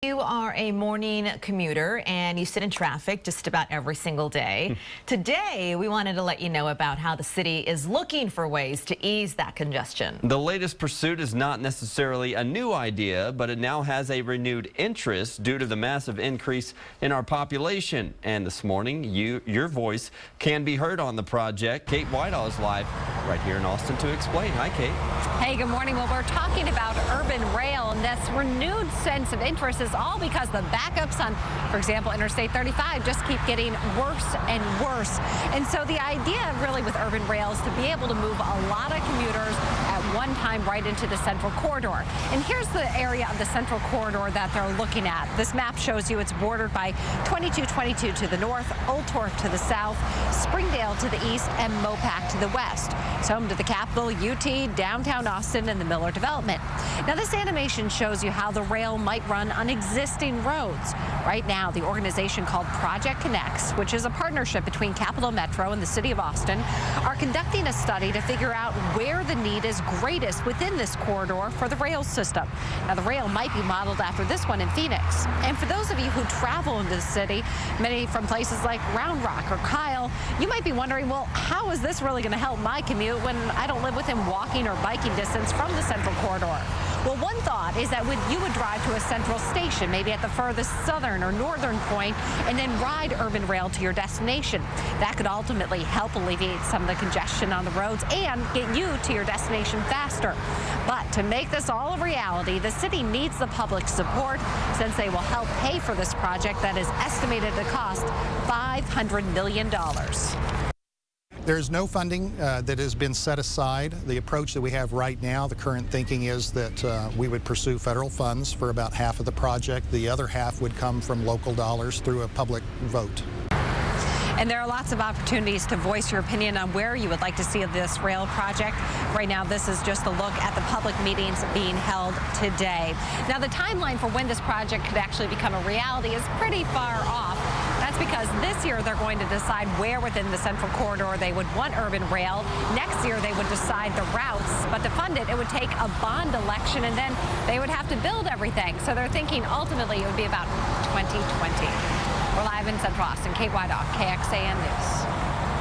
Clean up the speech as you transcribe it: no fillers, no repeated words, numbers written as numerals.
You are a morning commuter and you sit in traffic just about every single day. Today, we wanted to let you know about how the city is looking for ways to ease that congestion. The latest pursuit is not necessarily a new idea, but it now has a renewed interest due to the massive increase in our population. And this morning, your voice can be heard on the project. Kate Whitehall is live right here in Austin to explain. Hi, Kate. Hey, good morning. Well, we're talking about urban rail, and this renewed sense of interest is all because the backups on, for example, Interstate 35 just keep getting worse and worse. And so the idea really with urban rail is to be able to move a lot of commuters at one time right into the central corridor. And here's the area of the central corridor that they're looking at. This map shows you it's bordered by 2222 to the north, Old Torf to the south, Springdale to the east, and Mopac to the west. It's home to the Capitol, UT, downtown Austin, and the Miller development. Now, this animation shows you how the rail might run on existing roads. Right now, the organization called Project Connects, which is a partnership between Capitol Metro and the city of Austin, are conducting a study to figure out where the need is greatest within this corridor for the rail system. Now, the rail might be modeled after this one in Phoenix. And for those of you who travel into the city, many from places like Round Rock or Kyle, you might be wondering, well, how is this really going to help my commute when I don't live within walking or biking distance from the central corridor? Well, one thought is that you would drive to a central station, maybe at the furthest southern or northern point, and then ride urban rail to your destination. That could ultimately help alleviate some of the congestion on the roads and get you to your destination faster. But to make this all a reality, the city needs the public support since they will help pay for this project that is estimated to cost $500 million. There's no funding that has been set aside. The approach that we have right now, the current thinking is that we would pursue federal funds for about half of the project. The other half would come from local dollars through a public vote. And there are lots of opportunities to voice your opinion on where you would like to see this rail project. Right now, this is just a look at the public meetings being held today. Now, the timeline for when this project could actually become a reality is pretty far off. That's because this year they're going to decide where within the central corridor they would want urban rail. Next year they would decide the routes, but to fund it, it would take a bond election, and then they would have to build everything. So they're thinking ultimately it would be about 2020. We're live in Central Austin. Kate Whitehall, KXAN News.